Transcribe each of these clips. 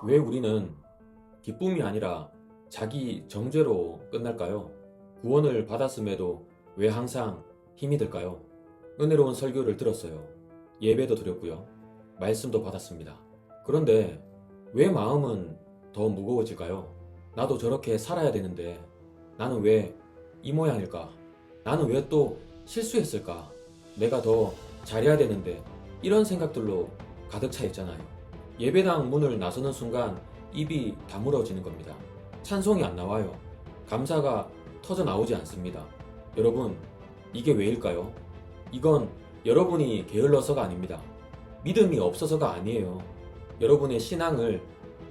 왜 우리는 기쁨이 아니라 자기 정죄로 끝날까요? 구원을 받았음에도 왜 항상 힘이 들까요? 은혜로운 설교를 들었어요. 예배도 드렸고요. 말씀도 받았습니다. 그런데 왜 마음은 더 무거워질까요? 나도 저렇게 살아야 되는데 나는 왜 이 모양일까? 나는 왜 또 실수했을까? 내가 더 잘해야 되는데 이런 생각들로 가득 차 있잖아요. 예배당 문을 나서는 순간 입이 다물어지는 겁니다. 찬송이 안 나와요. 감사가 터져 나오지 않습니다. 여러분, 이게 왜일까요? 이건 여러분이 게을러서가 아닙니다. 믿음이 없어서가 아니에요. 여러분의 신앙을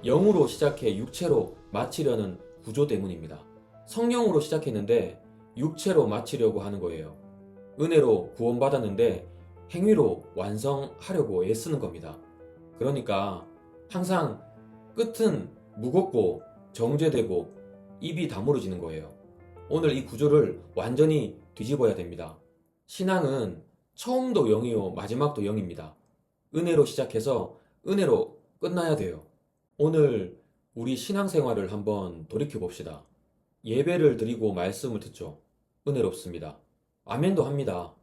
영으로 시작해 육체로 마치려는 구조 때문입니다. 성령으로 시작했는데 육체로 마치려고 하는 거예요. 은혜로 구원받았는데 행위로 완성하려고 애쓰는 겁니다. 그러니까 항상 끝은 무겁고 정죄되고 입이 다물어지는 거예요. 오늘 이 구조를 완전히 뒤집어야 됩니다. 신앙은 처음도 0이요 마지막도 0입니다. 은혜로 시작해서 은혜로 끝나야 돼요. 오늘 우리 신앙생활을 한번 돌이켜 봅시다. 예배를 드리고 말씀을 듣죠. 은혜롭습니다. 아멘도 합니다.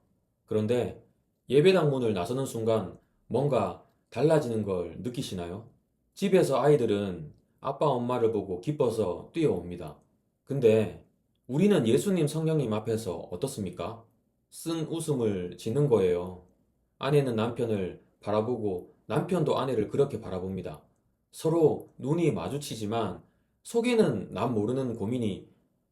그런데 예배당 문을 나서는 순간 뭔가 달라지는 걸 느끼시나요? 집에서 아이들은 아빠 엄마를 보고 기뻐서 뛰어옵니다. 근데 우리는 예수님 성령님 앞에서 어떻습니까? 쓴 웃음을 짓는 거예요. 아내는 남편을 바라보고 남편도 아내를 그렇게 바라봅니다. 서로 눈이 마주치지만 속에는 남 모르는 고민이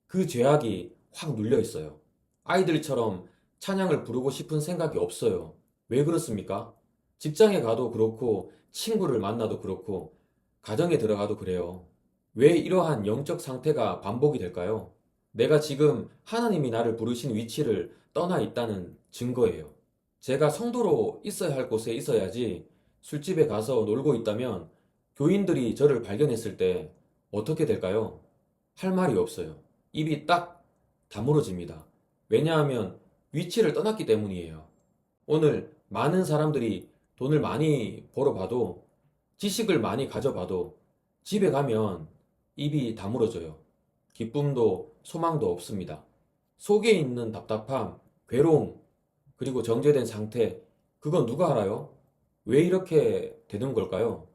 그 죄악이 확 눌려 있어요. 아이들처럼 찬양을 부르고 싶은 생각이 없어요. 왜 그렇습니까? 직장에 가도 그렇고 친구를 만나도 그렇고 가정에 들어가도 그래요. 왜 이러한 영적 상태가 반복이 될까요? 내가 지금 하나님이 나를 부르신 위치를 떠나 있다는 증거예요. 제가 성도로 있어야 할 곳에 있어야지 술집에 가서 놀고 있다면 교인들이 저를 발견했을 때 어떻게 될까요? 할 말이 없어요. 입이 딱 다물어집니다. 왜냐하면 위치를 떠났기 때문이에요. 오늘 많은 사람들이 돈을 많이 벌어봐도 지식을 많이 가져봐도 집에 가면 입이 다물어져요. 기쁨도 소망도 없습니다. 속에 있는 답답함, 괴로움, 그리고 정제된 상태, 그건 누가 알아요? 왜 이렇게 되는 걸까요?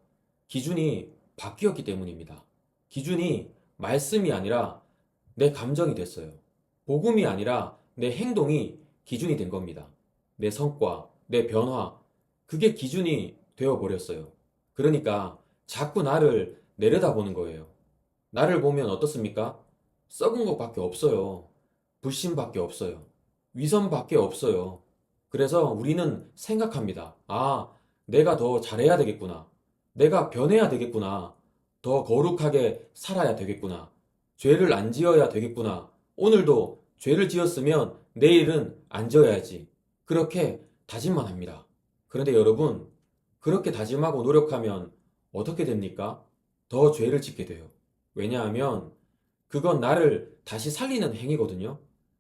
기준이 바뀌었기 때문입니다. 기준이 말씀이 아니라 내 감정이 됐어요. 복음이 아니라 내 행동이 기준이 된 겁니다. 내 성과, 내 변화, 그게 기준이 되어버렸어요. 그러니까 자꾸 나를 내려다보는 거예요. 나를 보면 어떻습니까? 썩은 것밖에 없어요. 불신밖에 없어요. 위선밖에 없어요. 그래서 우리는 생각합니다. 아, 내가 더 잘해야 되겠구나. 내가 변해야 되겠구나. 더 거룩하게 살아야 되겠구나. 죄를 안 지어야 되겠구나. 오늘도 죄를 지었으면 내일은 안 지어야지. 그렇게 다짐만 합니다. 그런데 여러분, 그렇게 다짐하고 노력하면 어떻게 됩니까? 더 죄를 짓게 돼요. 왜냐하면 그건 나를 다시 살리는 행위거든요.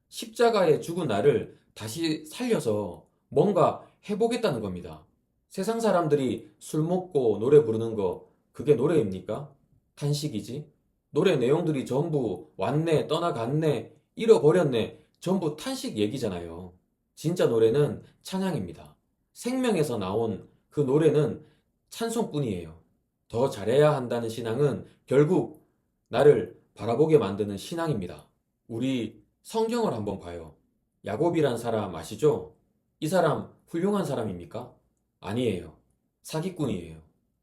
십자가에 죽은 나를 다시 살려서 뭔가 해보겠다는 겁니다. 세상 사람들이 술 먹고 노래 부르는 거, 그게 노래입니까? 탄식이지? 노래 내용들이 전부 왔네, 떠나갔네, 잃어버렸네, 전부 탄식 얘기잖아요. 진짜 노래는 찬양입니다. 생명에서 나온 그 노래는 찬송뿐이에요. 더 잘해야 한다는 신앙은 결국 나를 바라보게 만드는 신앙입니다. 우리 성경을 한번 봐요. 야곱이란 사람 아시죠? 이 사람 훌륭한 사람입니까? 아니에요. 사기꾼이에요.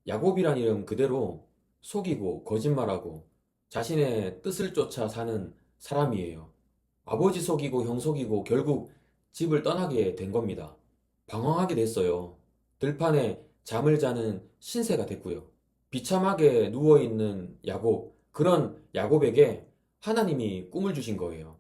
야곱이란 이름 그대로 속이고 거짓말하고 자신의 뜻을 쫓아 사는 사람이에요. 아버지 속이고 형 속이고 결국 집을 떠나게 된 겁니다. 방황하게 됐어요. 들판에 잠을 자는 신세가 됐고요. 비참하게 누워있는 야곱, 그런 야곱에게 하나님이 꿈을 주신 거예요.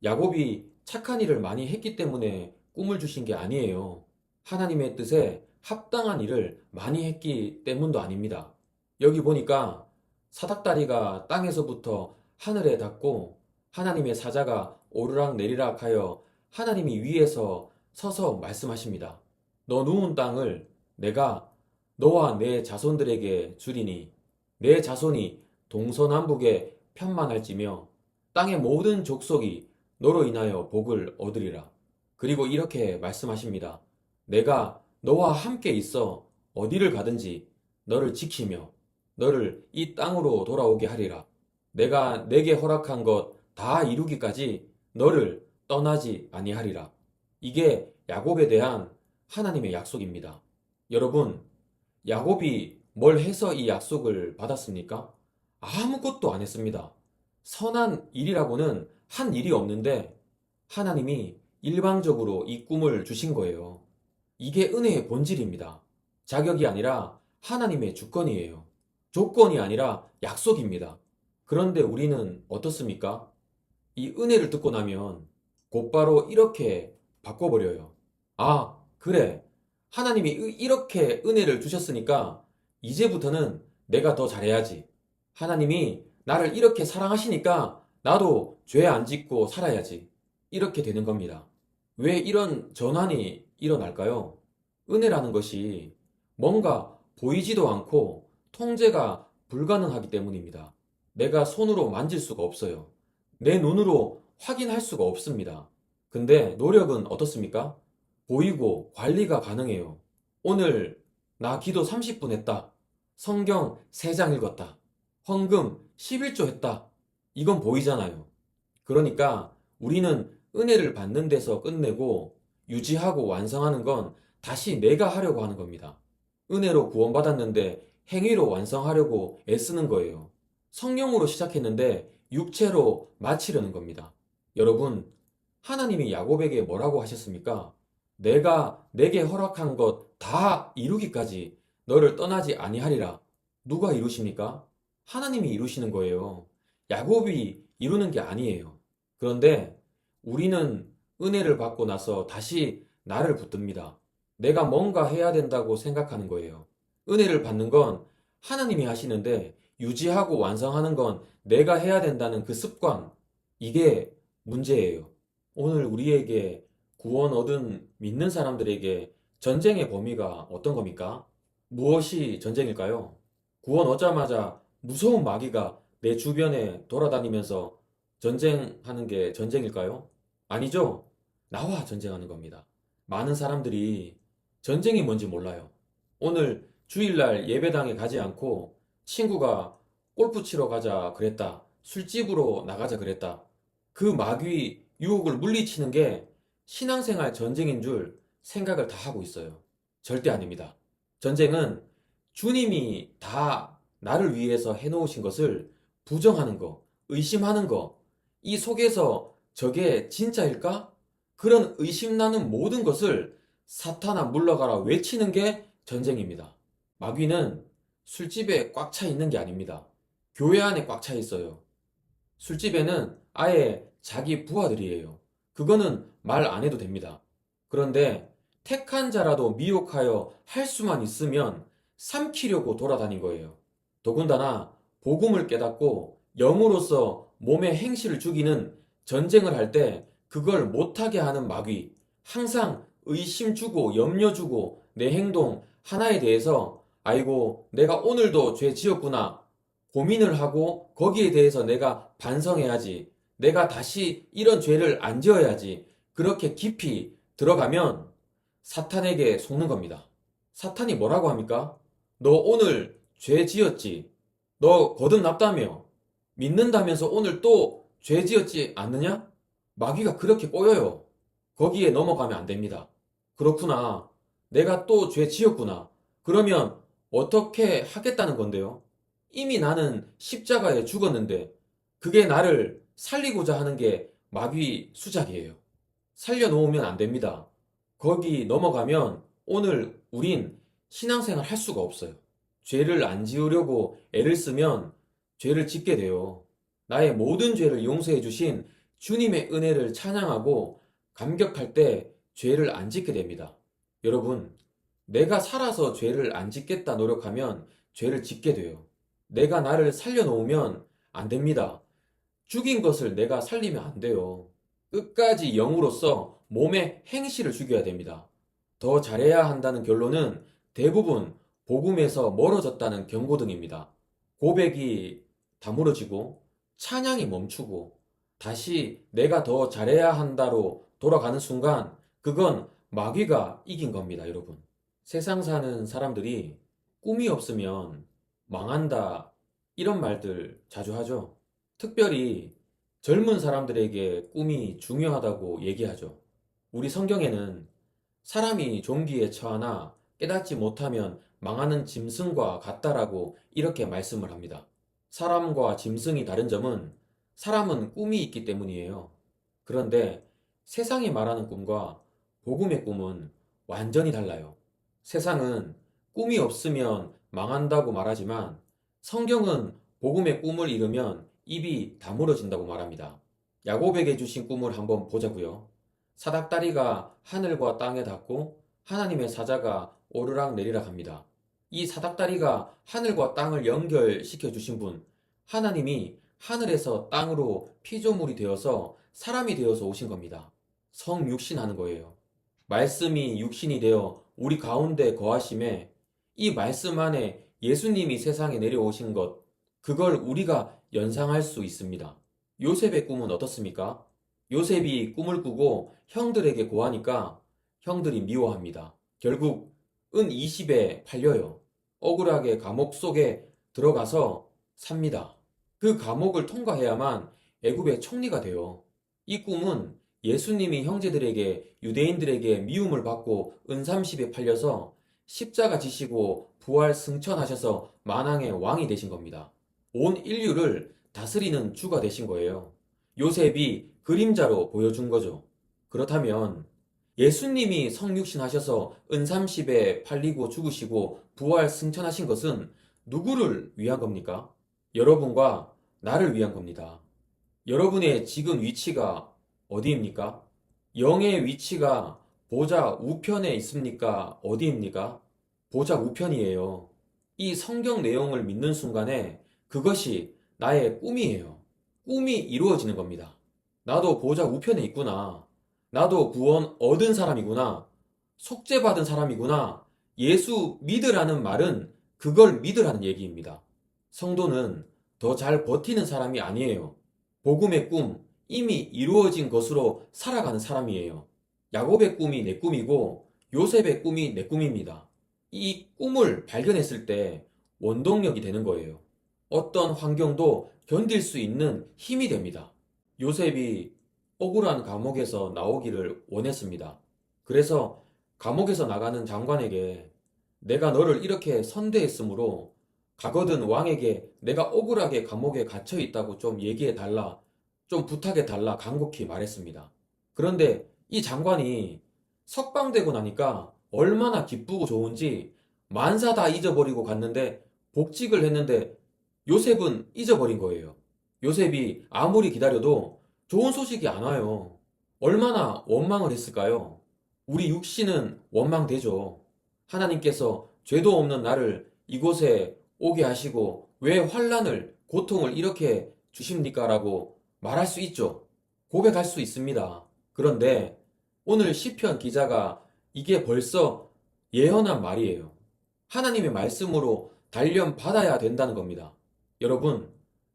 야곱이 착한 일을 많이 했기 때문에 꿈을 주신 게 아니에요. 하나님의 뜻에 합당한 일을 많이 했기 때문도 아닙니다. 여기 보니까 사닥다리가 땅에서부터 하늘에 닿고 하나님의 사자가 오르락 내리락 하여 하나님이 위에서 서서 말씀하십니다. 너 누운 땅을 내가 너와 내 자손들에게 주리니 내 자손이 동서남북에 편만할지며 땅의 모든 족속이 너로 인하여 복을 얻으리라. 그리고 이렇게 말씀하십니다. 내가 너와 함께 있어 어디를 가든지 너를 지키며 너를 이 땅으로 돌아오게 하리라. 내가 내게 허락한 것 다 이루기까지 너를 떠나지 아니하리라. 이게 야곱에 대한 하나님의 약속입니다. 여러분, 야곱이 뭘 해서 이 약속을 받았습니까? 아무것도 안 했습니다. 선한 일이라고는 한 일이 없는데 하나님이 일방적으로 이 꿈을 주신 거예요. 이게 은혜의 본질입니다. 자격이 아니라 하나님의 주권이에요. 조건이 아니라 약속입니다. 그런데 우리는 어떻습니까? 이 은혜를 듣고 나면 곧바로 이렇게 바꿔버려요. 아, 그래. 하나님이 이렇게 은혜를 주셨으니까 이제부터는 내가 더 잘해야지. 하나님이 나를 이렇게 사랑하시니까 나도 죄 안 짓고 살아야지. 이렇게 되는 겁니다. 왜 이런 전환이 일어날까요? 은혜라는 것이 뭔가 보이지도 않고 통제가 불가능하기 때문입니다. 내가 손으로 만질 수가 없어요. 내 눈으로 확인할 수가 없습니다. 근데 노력은 어떻습니까? 보이고 관리가 가능해요. 오늘 나 기도 30분 했다. 성경 3장 읽었다. 헌금 11조 했다. 이건 보이잖아요. 그러니까 우리는 은혜를 받는 데서 끝내고 유지하고 완성하는 건 다시 내가 하려고 하는 겁니다. 은혜로 구원받았는데 행위로 완성하려고 애쓰는 거예요. 성령으로 시작했는데 육체로 마치려는 겁니다. 여러분, 하나님이 야곱에게 뭐라고 하셨습니까? 내가 내게 허락한 것 다 이루기까지 너를 떠나지 아니하리라. 누가 이루십니까? 하나님이 이루시는 거예요. 야곱이 이루는 게 아니에요. 그런데 우리는 은혜를 받고 나서 다시 나를 붙듭니다. 내가 뭔가 해야 된다고 생각하는 거예요. 은혜를 받는 건 하나님이 하시는데 유지하고 완성하는 건 내가 해야 된다는 그 습관, 이게 문제예요. 오늘 우리에게 구원 얻은 믿는 사람들에게 전쟁의 범위가 어떤 겁니까? 무엇이 전쟁일까요? 구원 얻자마자 무서운 마귀가 내 주변에 돌아다니면서 전쟁하는 게 전쟁일까요? 아니죠? 나와 전쟁하는 겁니다. 많은 사람들이 전쟁이 뭔지 몰라요. 오늘 주일날 예배당에 가지 않고 친구가 골프 치러 가자 그랬다. 술집으로 나가자 그랬다. 그 마귀 유혹을 물리치는 게 신앙생활 전쟁인 줄 생각을 다 하고 있어요. 절대 아닙니다. 전쟁은 주님이 다 나를 위해서 해놓으신 것을 부정하는 거, 의심하는 거, 이 속에서 저게 진짜일까? 그런 의심나는 모든 것을 사탄아 물러가라 외치는 게 전쟁입니다. 마귀는 술집에 꽉 차 있는 게 아닙니다. 교회 안에 꽉 차 있어요. 술집에는 아예 자기 부하들이에요. 그거는 말 안 해도 됩니다. 그런데 택한 자라도 미혹하여 할 수만 있으면 삼키려고 돌아다닌 거예요. 더군다나 복음을 깨닫고 영으로서 몸의 행실을 죽이는 전쟁을 할 때 그걸 못하게 하는 마귀, 항상 의심 주고 염려 주고 내 행동 하나에 대해서 아이고 내가 오늘도 죄 지었구나 고민을 하고 거기에 대해서 내가 반성해야지. 내가 다시 이런 죄를 안 지어야지. 그렇게 깊이 들어가면 사탄에게 속는 겁니다. 사탄이 뭐라고 합니까? 너 오늘 죄 지었지? 너 거듭났다며? 믿는다면서 오늘 또 죄 지었지 않느냐? 마귀가 그렇게 꼬여요. 거기에 넘어가면 안 됩니다. 그렇구나. 내가 또 죄 지었구나. 그러면 어떻게 하겠다는 건데요? 이미 나는 십자가에 죽었는데 그게 나를 살리고자 하는 게 마귀 수작이에요. 살려놓으면 안 됩니다. 거기 넘어가면 오늘 우린 신앙생활 할 수가 없어요. 죄를 안 지으려고 애를 쓰면 죄를 짓게 돼요. 나의 모든 죄를 용서해 주신 주님의 은혜를 찬양하고 감격할 때 죄를 안 짓게 됩니다. 여러분, 내가 살아서 죄를 안 짓겠다 노력하면 죄를 짓게 돼요. 내가 나를 살려놓으면 안 됩니다. 죽인 것을 내가 살리면 안 돼요. 끝까지 영으로서 몸의 행실을 죽여야 됩니다. 더 잘해야 한다는 결론은 대부분 복음에서 멀어졌다는 경고등입니다. 고백이 다물어지고 찬양이 멈추고 다시 내가 더 잘해야 한다로 돌아가는 순간 그건 마귀가 이긴 겁니다, 여러분. 세상 사는 사람들이 꿈이 없으면 망한다 이런 말들 자주 하죠. 특별히 젊은 사람들에게 꿈이 중요하다고 얘기하죠. 우리 성경에는 사람이 종기에 처하나 깨닫지 못하면 망하는 짐승과 같다라고 이렇게 말씀을 합니다. 사람과 짐승이 다른 점은 사람은 꿈이 있기 때문이에요. 그런데 세상이 말하는 꿈과 복음의 꿈은 완전히 달라요. 세상은 꿈이 없으면 망한다고 말하지만 성경은 복음의 꿈을 이루면 입이 다물어진다고 말합니다. 야곱에게 주신 꿈을 한번 보자고요. 사닥다리가 하늘과 땅에 닿고 하나님의 사자가 오르락 내리락 합니다. 이 사닥다리가 하늘과 땅을 연결시켜 주신 분, 하나님이 하늘에서 땅으로 피조물이 되어서 사람이 되어서 오신 겁니다. 성육신하는 거예요. 말씀이 육신이 되어 우리 가운데 거하심에 이 말씀 안에 예수님이 세상에 내려오신 것, 그걸 우리가 연상할 수 있습니다. 요셉의 꿈은 어떻습니까? 요셉이 꿈을 꾸고 형들에게 고하니까 형들이 미워합니다. 결국 은 20에 팔려요. 억울하게 감옥 속에 들어가서 삽니다. 그 감옥을 통과해야만 애굽의 총리가 돼요. 이 꿈은 예수님이 형제들에게 유대인들에게 미움을 받고 은30에 팔려서 십자가 지시고 부활 승천하셔서 만왕의 왕이 되신 겁니다. 온 인류를 다스리는 주가 되신 거예요. 요셉이 그림자로 보여준 거죠. 그렇다면 예수님이 성육신 하셔서 은30에 팔리고 죽으시고 부활 승천하신 것은 누구를 위한 겁니까? 여러분과 나를 위한 겁니다. 여러분의 지금 위치가 어디입니까? 영의 위치가 보좌 우편에 있습니까? 어디입니까? 보좌 우편이에요. 이 성경 내용을 믿는 순간에 그것이 나의 꿈이에요. 꿈이 이루어지는 겁니다. 나도 보좌 우편에 있구나. 나도 구원 얻은 사람이구나. 속죄받은 사람이구나. 예수 믿으라는 말은 그걸 믿으라는 얘기입니다. 성도는 더 잘 버티는 사람이 아니에요. 복음의 꿈, 이미 이루어진 것으로 살아가는 사람이에요. 야곱의 꿈이 내 꿈이고 요셉의 꿈이 내 꿈입니다. 이 꿈을 발견했을 때 원동력이 되는 거예요. 어떤 환경도 견딜 수 있는 힘이 됩니다. 요셉이 억울한 감옥에서 나오기를 원했습니다. 그래서 감옥에서 나가는 장관에게 내가 너를 이렇게 선대했으므로 가거든 왕에게 내가 억울하게 감옥에 갇혀 있다고 좀 얘기해 달라, 좀 부탁해 달라 간곡히 말했습니다. 그런데 이 장관이 석방되고 나니까 얼마나 기쁘고 좋은지 만사 다 잊어버리고 갔는데 복직을 했는데 요셉은 잊어버린 거예요. 요셉이 아무리 기다려도 좋은 소식이 안 와요. 얼마나 원망을 했을까요? 우리 육신은 원망되죠. 하나님께서 죄도 없는 나를 이곳에 오게 하시고 왜 환난을, 고통을 이렇게 주십니까? 라고 말할 수 있죠. 고백할 수 있습니다. 그런데 오늘 시편 기자가 이게 벌써 예언한 말이에요. 하나님의 말씀으로 단련 받아야 된다는 겁니다. 여러분,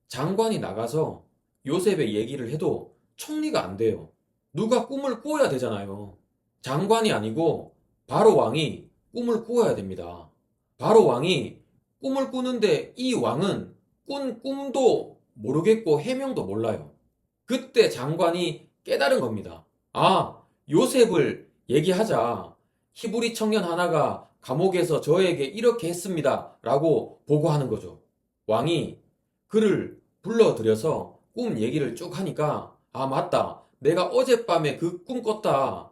장관이 나가서 요셉의 얘기를 해도 총리가 안 돼요. 누가 꿈을 꾸어야 되잖아요. 장관이 아니고 바로 왕이 꿈을 꾸어야 됩니다. 바로 왕이 꿈을 꾸는데 이 왕은 꾼 꿈도 모르겠고 해명도 몰라요. 그때 장관이 깨달은 겁니다. 아, 요셉을 얘기하자. 히브리 청년 하나가 감옥에서 저에게 이렇게 했습니다. 라고 보고하는 거죠. 왕이 그를 불러들여서 꿈 얘기를 쭉 하니까 아, 맞다. 내가 어젯밤에 그 꿈 꿨다.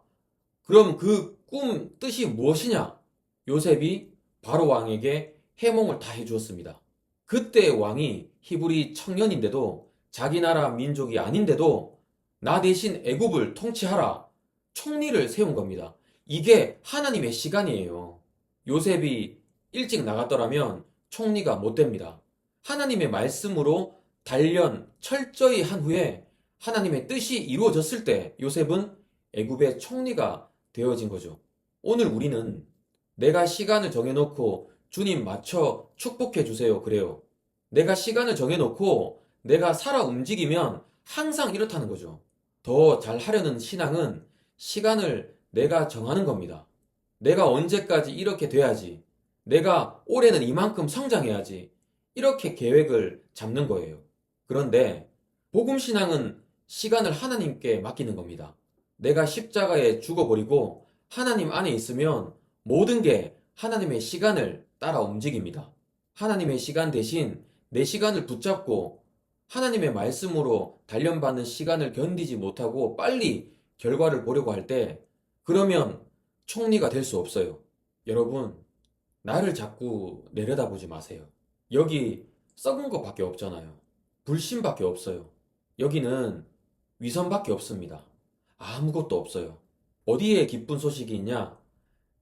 그럼 그 꿈 뜻이 무엇이냐? 요셉이 바로 왕에게 해몽을 다 해주었습니다. 그때 왕이 히브리 청년인데도 자기 나라 민족이 아닌데도 나 대신 애굽을 통치하라. 총리를 세운 겁니다. 이게 하나님의 시간이에요. 요셉이 일찍 나갔더라면 총리가 못 됩니다. 하나님의 말씀으로 단련 철저히 한 후에 하나님의 뜻이 이루어졌을 때 요셉은 애굽의 총리가 되어진 거죠. 오늘 우리는 내가 시간을 정해놓고 주님 맞춰 축복해 주세요. 그래요. 내가 시간을 정해놓고 내가 살아 움직이면 항상 이렇다는 거죠. 더 잘하려는 신앙은 시간을 내가 정하는 겁니다. 내가 언제까지 이렇게 돼야지. 내가 올해는 이만큼 성장해야지. 이렇게 계획을 잡는 거예요. 그런데 복음신앙은 시간을 하나님께 맡기는 겁니다. 내가 십자가에 죽어버리고 하나님 안에 있으면 모든 게 하나님의 시간을 따라 움직입니다. 하나님의 시간 대신 내 시간을 붙잡고 하나님의 말씀으로 단련받는 시간을 견디지 못하고 빨리 결과를 보려고 할 때 그러면 총리가 될 수 없어요. 여러분, 나를 자꾸 내려다보지 마세요. 여기 썩은 것밖에 없잖아요. 불신밖에 없어요. 여기는 위선밖에 없습니다. 아무것도 없어요. 어디에 기쁜 소식이 있냐?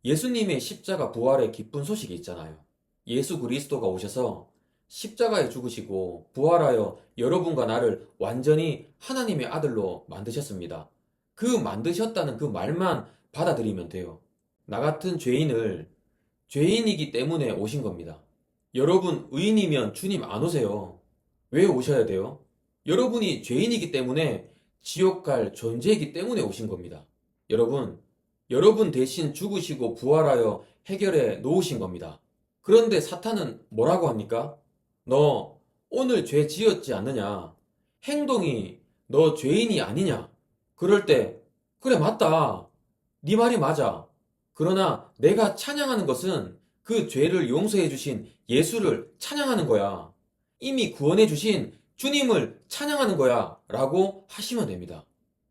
예수님의 십자가 부활의 기쁜 소식이 있잖아요. 예수 그리스도가 오셔서 십자가에 죽으시고 부활하여 여러분과 나를 완전히 하나님의 아들로 만드셨습니다. 그 만드셨다는 그 말만 받아들이면 돼요. 나 같은 죄인을 죄인이기 때문에 오신 겁니다. 여러분 의인이면 주님 안 오세요. 왜 오셔야 돼요? 여러분이 죄인이기 때문에 지옥 갈 존재이기 때문에 오신 겁니다. 여러분 대신 죽으시고 부활하여 해결해 놓으신 겁니다. 그런데 사탄은 뭐라고 합니까? 너 오늘 죄 지었지 않느냐? 행동이 너 죄인이 아니냐? 그럴 때 그래 맞다. 네 말이 맞아. 그러나 내가 찬양하는 것은 그 죄를 용서해 주신 예수를 찬양하는 거야. 이미 구원해 주신 주님을 찬양하는 거야. 라고 하시면 됩니다.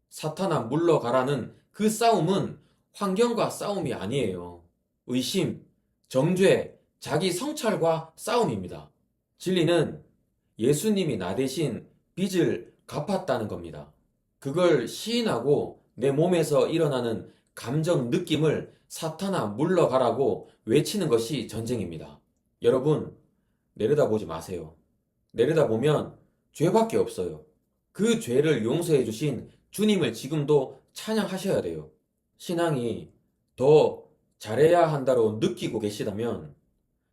사탄아 물러가라는 그 싸움은 환경과 싸움이 아니에요. 의심, 정죄, 자기 성찰과 싸움입니다. 진리는 예수님이 나 대신 빚을 갚았다는 겁니다. 그걸 시인하고 내 몸에서 일어나는 감정, 느낌을 사탄아 물러가라고 외치는 것이 전쟁입니다. 여러분, 내려다보지 마세요. 내려다보면 죄밖에 없어요. 그 죄를 용서해 주신 주님을 지금도 찬양하셔야 돼요. 신앙이 더 잘해야 한다로 느끼고 계시다면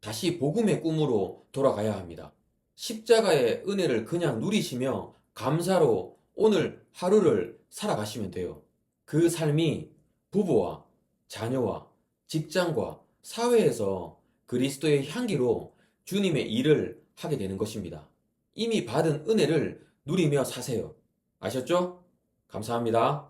다시 복음의 꿈으로 돌아가야 합니다. 십자가의 은혜를 그냥 누리시며 감사로 오늘 하루를 살아가시면 돼요. 그 삶이 부부와 자녀와 직장과 사회에서 그리스도의 향기로 주님의 일을 하게 되는 것입니다. 이미 받은 은혜를 누리며 사세요. 아셨죠? 감사합니다.